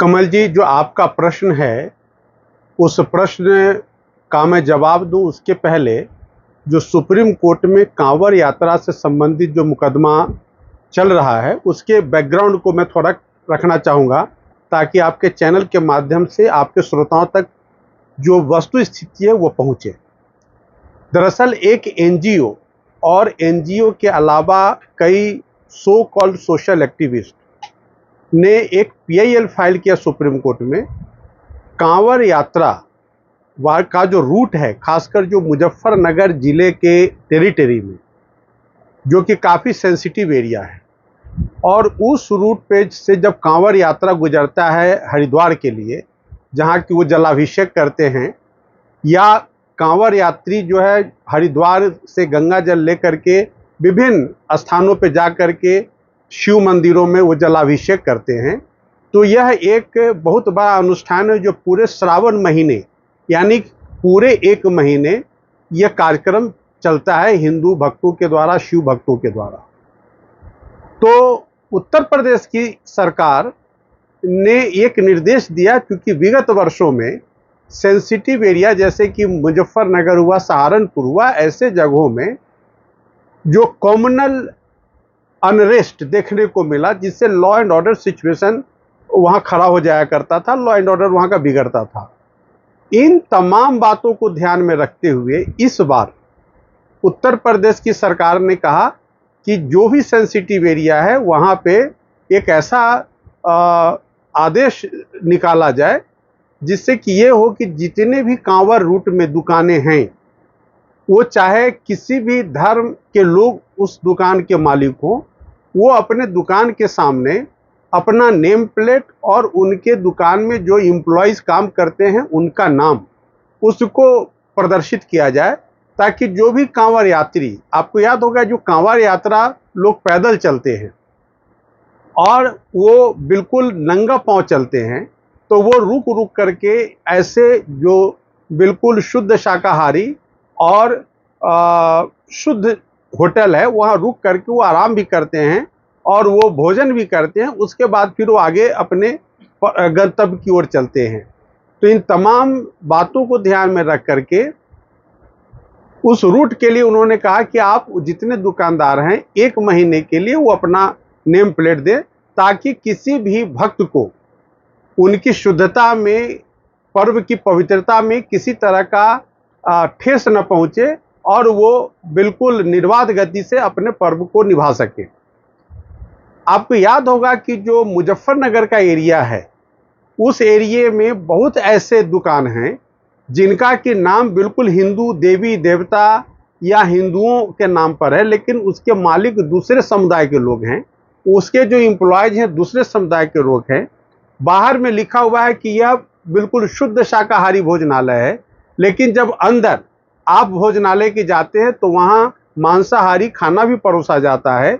कमल जी, जो आपका प्रश्न है, उस प्रश्न का मैं जवाब दूं उसके पहले जो सुप्रीम कोर्ट में कांवड़ यात्रा से संबंधित जो मुकदमा चल रहा है उसके बैकग्राउंड को मैं थोड़ा रखना चाहूँगा, ताकि आपके चैनल के माध्यम से आपके श्रोताओं तक जो वस्तु स्थिति है वो पहुँचे। दरअसल एक एनजीओ और एनजीओ के अलावा कई सो कॉल्ड सोशल एक्टिविस्ट ने एक पीआईएल फाइल किया सुप्रीम कोर्ट में। कांवड़ यात्रा का जो रूट है, खासकर जो मुजफ्फरनगर जिले के टेरिटरी में, जो कि काफ़ी सेंसिटिव एरिया है, और उस रूट पे से जब कांवड़ यात्रा गुजरता है हरिद्वार के लिए, जहाँ की वो जलाभिषेक करते हैं, या कांवड़ यात्री जो है हरिद्वार से गंगा जल लेकर के विभिन्न स्थानों पे जा कर के शिव मंदिरों में वो जलाभिषेक करते हैं, तो यह एक बहुत बड़ा अनुष्ठान है जो पूरे श्रावण महीने, यानी पूरे एक महीने यह कार्यक्रम चलता है हिंदू भक्तों के द्वारा, शिव भक्तों के द्वारा। तो उत्तर प्रदेश की सरकार ने एक निर्देश दिया, क्योंकि विगत वर्षों में सेंसिटिव एरिया जैसे कि मुजफ्फरनगर हुआ, सहारनपुर हुआ, ऐसे जगहों में जो कॉमनल अनरेस्ट देखने को मिला, जिससे लॉ एंड ऑर्डर सिचुएशन वहाँ खड़ा हो जाया करता था, लॉ एंड ऑर्डर वहाँ का बिगड़ता था। इन तमाम बातों को ध्यान में रखते हुए इस बार उत्तर प्रदेश की सरकार ने कहा कि जो भी सेंसिटिव एरिया है वहाँ पे एक ऐसा आदेश निकाला जाए जिससे कि ये हो कि जितने भी कांवड़ रूट में दुकानें हैं, वो चाहे किसी भी धर्म के लोग उस दुकान के मालिक हों, वो अपने दुकान के सामने अपना नेम प्लेट और उनके दुकान में जो एम्प्लॉइज़ काम करते हैं उनका नाम उसको प्रदर्शित किया जाए, ताकि जो भी कांवड़ यात्री, आपको याद होगा जो कांवड़ यात्रा लोग पैदल चलते हैं और वो बिल्कुल नंगा पांव चलते हैं, तो वो रुक रुक करके ऐसे जो बिल्कुल शुद्ध शाकाहारी और शुद्ध होटल है वहाँ रुक करके वो आराम भी करते हैं और वो भोजन भी करते हैं। उसके बाद फिर वो आगे अपने गंतव्य की ओर चलते हैं। तो इन तमाम बातों को ध्यान में रख करके उस रूट के लिए उन्होंने कहा कि आप जितने दुकानदार हैं एक महीने के लिए वो अपना नेम प्लेट दें, ताकि किसी भी भक्त को उनकी शुद्धता में, पर्व की पवित्रता में किसी तरह का ठेस न पहुंचे और वो बिल्कुल निर्बाध गति से अपने पर्व को निभा सके। आपको याद होगा कि जो मुजफ्फरनगर का एरिया है, उस एरिए में बहुत ऐसे दुकान हैं जिनका कि नाम बिल्कुल हिंदू देवी देवता या हिंदुओं के नाम पर है, लेकिन उसके मालिक दूसरे समुदाय के लोग हैं, उसके जो एम्प्लॉयज हैं दूसरे समुदाय के लोग हैं। बाहर में लिखा हुआ है कि यह बिल्कुल शुद्ध शाकाहारी भोजनालय है, लेकिन जब अंदर आप भोजनालय के जाते हैं तो वहाँ मांसाहारी खाना भी परोसा जाता है।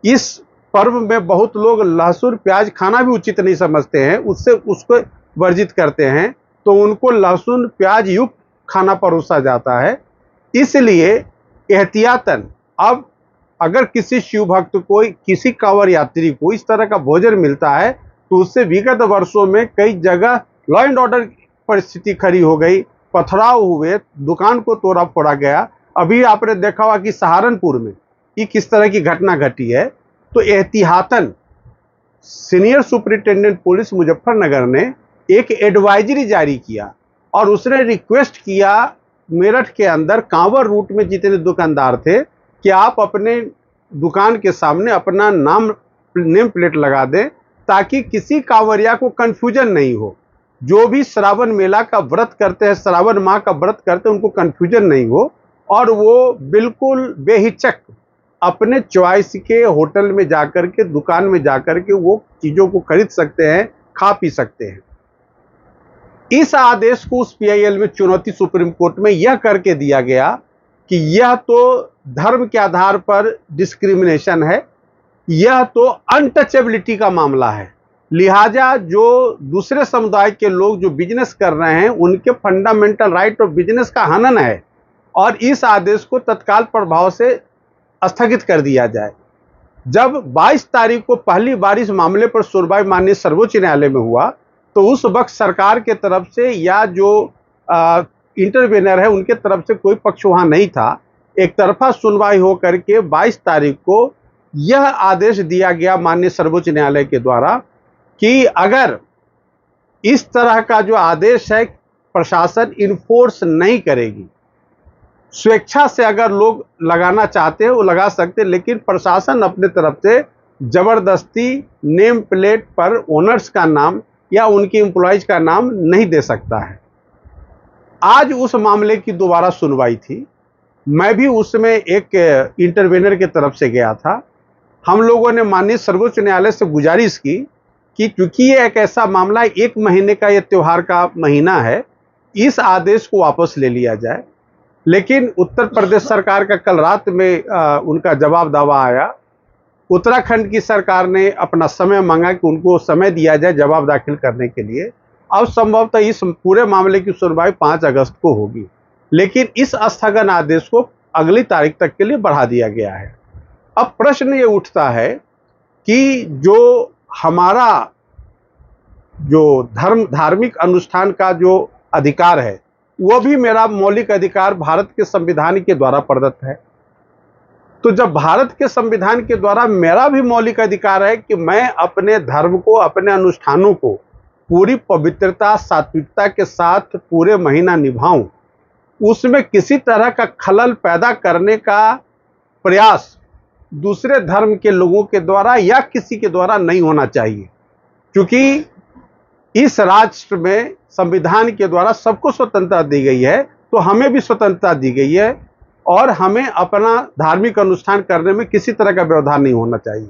इस पर्व में बहुत लोग लहसुन प्याज खाना भी उचित नहीं समझते हैं, उसको वर्जित करते हैं, तो उनको लहसुन प्याज युक्त खाना परोसा जाता है। इसलिए एहतियातन अब अगर किसी शिव भक्त को, किसी कांवड़ यात्री को इस तरह का भोजन मिलता है, तो उससे विगत वर्षों में कई जगह लॉ एंड ऑर्डर परिस्थिति खड़ी हो गई, पथराव हुए, दुकान को तोड़ा फोड़ा गया। अभी आपने देखा होगा कि सहारनपुर में ये किस तरह की घटना घटी है। तो एहतियातन सीनियर सुपरिटेंडेंट पुलिस मुजफ्फरनगर ने एक एडवाइजरी जारी किया और उसने रिक्वेस्ट किया मेरठ के अंदर कांवड़ रूट में जितने दुकानदार थे कि आप अपने दुकान के सामने अपना नेम प्लेट लगा दें, ताकि किसी कांवड़िया को कन्फ्यूजन नहीं हो। जो भी श्रावण मेला का व्रत करते हैं, श्रावण माह का व्रत करते हैं, उनको कन्फ्यूजन नहीं हो और वो बिल्कुल बेहिचक अपने चॉइस के होटल में जाकर के, दुकान में जाकर के वो चीज़ों को खरीद सकते हैं, खा पी सकते हैं। इस आदेश को उस पीआईएल में चुनौती सुप्रीम कोर्ट में यह करके दिया गया कि यह तो धर्म के आधार पर डिस्क्रिमिनेशन है, यह तो अनटचेबिलिटी का मामला है, लिहाजा जो दूसरे समुदाय के लोग जो बिजनेस कर रहे हैं उनके फंडामेंटल राइट ऑफ बिजनेस का हनन है और इस आदेश को तत्काल प्रभाव से स्थगित कर दिया जाए। जब 22 तारीख को पहली बार इस मामले पर सुनवाई माननीय सर्वोच्च न्यायालय में हुआ, तो उस वक्त सरकार के तरफ से या जो इंटरवेनर है उनके तरफ से कोई पक्ष वहां नहीं था। एक तरफा सुनवाई होकर के 22 तारीख को यह आदेश दिया गया माननीय सर्वोच्च न्यायालय के द्वारा कि अगर इस तरह का जो आदेश है प्रशासन इन्फोर्स नहीं करेगी, स्वेच्छा से अगर लोग लगाना चाहते हैं वो लगा सकते हैं, लेकिन प्रशासन अपने तरफ से जबरदस्ती नेम प्लेट पर ओनर्स का नाम या उनके एम्प्लॉयज का नाम नहीं दे सकता है। आज उस मामले की दोबारा सुनवाई थी। मैं भी उसमें एक इंटरवेनर के तरफ से गया था। हम लोगों ने माननीय सर्वोच्च न्यायालय से गुजारिश की कि क्योंकि ये एक ऐसा मामला है, 1 महीने का ये त्योहार का महीना है, इस आदेश को वापस ले लिया जाए। लेकिन उत्तर प्रदेश सरकार का कल रात में उनका जवाब दावा आया। उत्तराखंड की सरकार ने अपना समय मांगा कि उनको समय दिया जाए जवाब दाखिल करने के लिए। अब संभवतः इस पूरे मामले की सुनवाई 5 अगस्त को होगी, लेकिन इस स्थगन आदेश को अगली तारीख तक के लिए बढ़ा दिया गया है। अब प्रश्न ये उठता है कि जो हमारा जो धार्मिक अनुष्ठान का जो अधिकार है वो भी मेरा मौलिक अधिकार भारत के संविधान के द्वारा प्रदत्त है। तो जब भारत के संविधान के द्वारा मेरा भी मौलिक अधिकार है कि मैं अपने धर्म को, अपने अनुष्ठानों को पूरी पवित्रता सात्विकता के साथ पूरे महीना निभाऊं, उसमें किसी तरह का खलल पैदा करने का प्रयास दूसरे धर्म के लोगों के द्वारा या किसी के द्वारा नहीं होना चाहिए। क्योंकि इस राष्ट्र में संविधान के द्वारा सबको स्वतंत्रता दी गई है, तो हमें भी स्वतंत्रता दी गई है और हमें अपना धार्मिक अनुष्ठान करने में किसी तरह का व्यवधान नहीं होना चाहिए।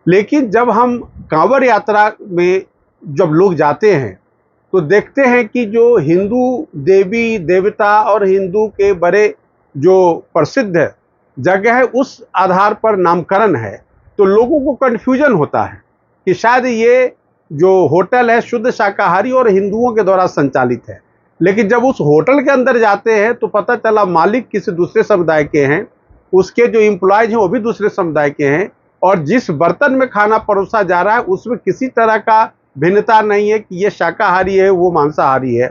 लेकिन जब हम कांवड़ यात्रा में जब लोग जाते हैं तो देखते हैं कि जो हिंदू देवी देवता और हिंदू के बड़े जो प्रसिद्ध जगह है उस आधार पर नामकरण है, तो लोगों को कन्फ्यूजन होता है कि शायद ये जो होटल है शुद्ध शाकाहारी और हिंदुओं के द्वारा संचालित है। लेकिन जब उस होटल के अंदर जाते हैं तो पता चला मालिक किसी दूसरे समुदाय के हैं, उसके जो एम्प्लॉयज हैं वो भी दूसरे समुदाय के हैं, और जिस बर्तन में खाना परोसा जा रहा है उसमें किसी तरह का भिन्नता नहीं है कि ये शाकाहारी है वो मांसाहारी है।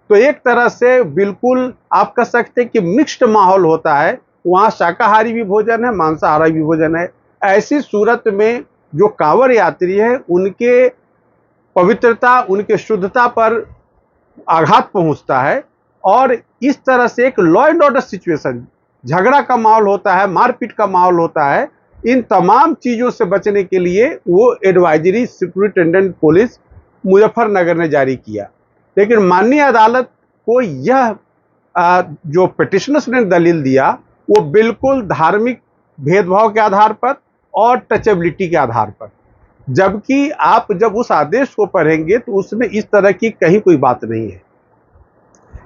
तो एक तरह से बिल्कुल आप कह सकते हैं कि मिक्स्ड माहौल होता है, वहाँ शाकाहारी भी भोजन है, मांसाहारी भी भोजन है। ऐसी सूरत में जो कांवड़ यात्री है उनके पवित्रता, उनके शुद्धता पर आघात पहुंचता है, और इस तरह से एक लॉ एंड ऑर्डर सिचुएशन, झगड़ा का माहौल होता है, मारपीट का माहौल होता है। इन तमाम चीज़ों से बचने के लिए वो एडवाइजरी सुपरिटेंडेंट पुलिस मुजफ्फरनगर ने जारी किया। लेकिन माननीय अदालत को यह जो पिटिशनर्स ने दलील दिया वो बिल्कुल धार्मिक भेदभाव के आधार पर और टचेबिलिटी के आधार पर, जबकि आप जब उस आदेश को पढ़ेंगे तो उसमें इस तरह की कहीं कोई बात नहीं है।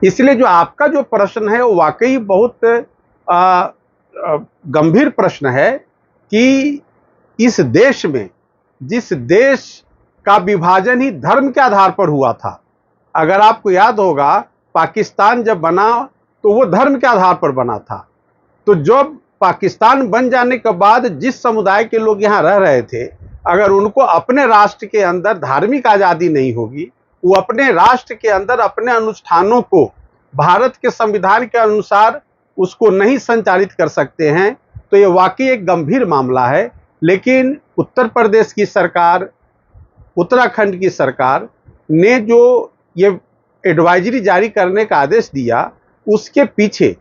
इसलिए जो आपका जो प्रश्न है वो वाकई बहुत गंभीर प्रश्न है कि इस देश में, जिस देश का विभाजन ही धर्म के आधार पर हुआ था, अगर आपको याद होगा पाकिस्तान जब बना तो वो धर्म के आधार पर बना था। तो जब पाकिस्तान बन जाने के बाद जिस समुदाय के लोग यहाँ रह रहे थे, अगर उनको अपने राष्ट्र के अंदर धार्मिक आज़ादी नहीं होगी, वो अपने राष्ट्र के अंदर अपने अनुष्ठानों को भारत के संविधान के अनुसार उसको नहीं संचालित कर सकते हैं, तो ये वाकई एक गंभीर मामला है। लेकिन उत्तर प्रदेश की सरकार, उत्तराखंड की सरकार ने जो ये एडवाइजरी जारी करने का आदेश दिया, उसके पीछे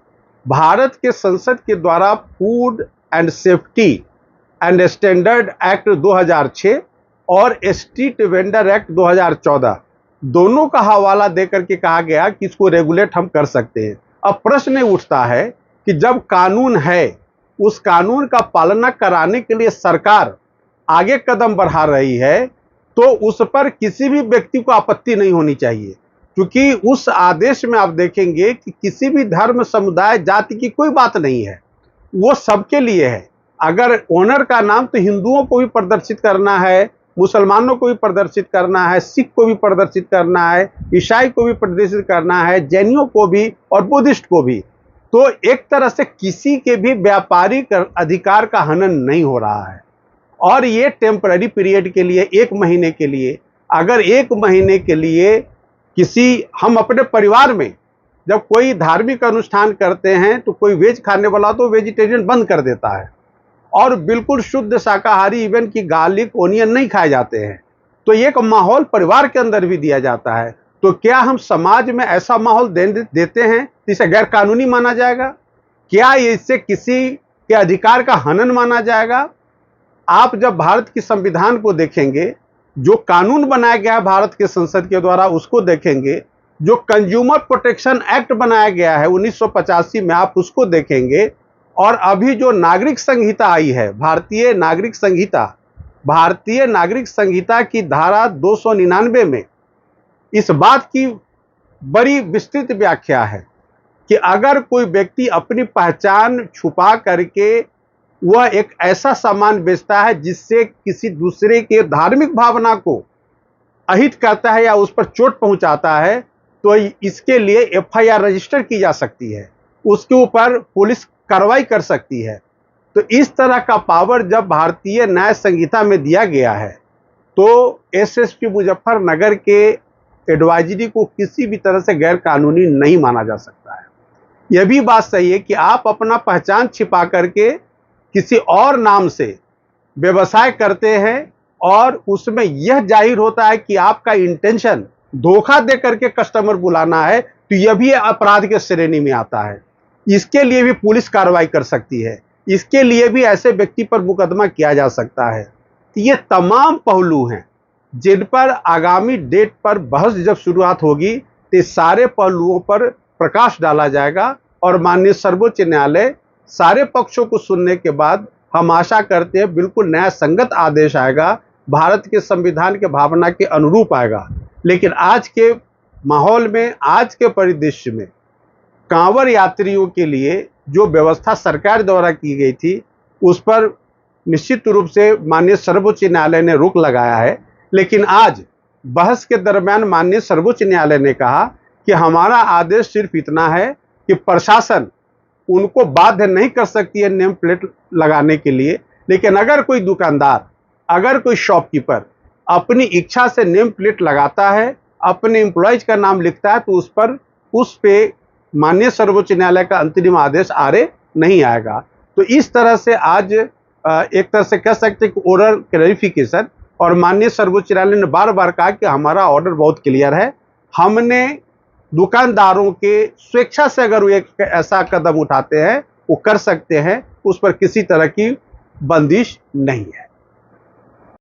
भारत के संसद के द्वारा food and safety and standard act 2006 और स्ट्रीट वेंडर एक्ट 2014 दोनों का हवाला देकर के कहा गया कि इसको रेगुलेट हम कर सकते हैं। अब प्रश्न उठता है कि जब कानून है, उस कानून का पालना कराने के लिए सरकार आगे कदम बढ़ा रही है, तो उस पर किसी भी व्यक्ति को आपत्ति नहीं होनी चाहिए, क्योंकि उस आदेश में आप देखेंगे कि किसी भी धर्म, समुदाय, जाति की कोई बात नहीं है, वो सबके लिए है। अगर ओनर का नाम तो हिंदुओं को भी प्रदर्शित करना है, मुसलमानों को भी प्रदर्शित करना है, सिख को भी प्रदर्शित करना है, ईसाई को भी प्रदर्शित करना है, जैनियों को भी और बुद्धिस्ट को भी, तो एक तरह से किसी के भी व्यापारिक अधिकार का हनन नहीं हो रहा है। और ये टेम्पररी पीरियड के लिए, 1 महीने के लिए, अगर 1 महीने के लिए हम अपने परिवार में जब कोई धार्मिक अनुष्ठान करते हैं तो कोई वेज खाने वाला तो वेजिटेरियन बंद कर देता है और बिल्कुल शुद्ध शाकाहारी इवन की गार्लिक ओनियन नहीं खाए जाते हैं। तो एक माहौल परिवार के अंदर भी दिया जाता है। तो क्या हम समाज में ऐसा माहौल देते हैं जिसे गैर कानूनी माना जाएगा? क्या इससे किसी के अधिकार का हनन माना जाएगा? आप जब भारत की संविधान को देखेंगे, जो कानून बनाया गया है भारत के संसद के द्वारा उसको देखेंगे, जो कंज्यूमर प्रोटेक्शन एक्ट बनाया गया है 1985 में आप उसको देखेंगे, और अभी जो नागरिक संहिता आई है भारतीय नागरिक संहिता की धारा 299 में इस बात की बड़ी विस्तृत व्याख्या है कि अगर कोई व्यक्ति अपनी पहचान छुपा करके वह एक ऐसा सामान बेचता है जिससे किसी दूसरे के धार्मिक भावना को अहित करता है या उस पर चोट पहुंचाता है, तो इसके लिए एफआईआर रजिस्टर की जा सकती है, उसके ऊपर पुलिस कार्रवाई कर सकती है। तो इस तरह का पावर जब भारतीय न्याय संहिता में दिया गया है तो एसएसपी मुजफ्फरनगर के एडवाइजरी को किसी भी तरह से गैर कानूनी नहीं माना जा सकता है। यह भी बात सही है कि आप अपना पहचान छिपा करके किसी और नाम से व्यवसाय करते हैं और उसमें यह जाहिर होता है कि आपका इंटेंशन धोखा दे करके कस्टमर बुलाना है, तो यह भी अपराध के श्रेणी में आता है। इसके लिए भी पुलिस कार्रवाई कर सकती है, इसके लिए भी ऐसे व्यक्ति पर मुकदमा किया जा सकता है। तो ये तमाम पहलू हैं जिन पर आगामी डेट पर बहस जब शुरुआत होगी तो इस सारे पहलुओं पर प्रकाश डाला जाएगा और माननीय सर्वोच्च न्यायालय सारे पक्षों को सुनने के बाद हम आशा करते हैं बिल्कुल न्याय संगत आदेश आएगा, भारत के संविधान के भावना के अनुरूप आएगा। लेकिन आज के माहौल में, आज के परिदृश्य में कांवड़ यात्रियों के लिए जो व्यवस्था सरकार द्वारा की गई थी उस पर निश्चित रूप से माननीय सर्वोच्च न्यायालय ने रोक लगाया है। लेकिन आज बहस के दरमियान माननीय सर्वोच्च न्यायालय ने कहा कि हमारा आदेश सिर्फ इतना है कि प्रशासन उनको बाध्य नहीं कर सकती है नेम प्लेट लगाने के लिए, लेकिन अगर कोई दुकानदार, अगर कोई शॉपकीपर अपनी इच्छा से नेम प्लेट लगाता है, अपने एम्प्लॉयज का नाम लिखता है, तो उस पे माननीय सर्वोच्च न्यायालय का अंतरिम आदेश आरे नहीं आएगा। तो इस तरह से आज एक तरह से कह सकते हैं कि ओरल क्लैरिफिकेशन, और माननीय सर्वोच्च न्यायालय ने बार बार कहा कि हमारा ऑर्डर बहुत क्लियर है, हमने दुकानदारों के स्वेच्छा से अगर वो एक ऐसा कदम उठाते हैं वो कर सकते हैं, उस पर किसी तरह की बंदिश नहीं है।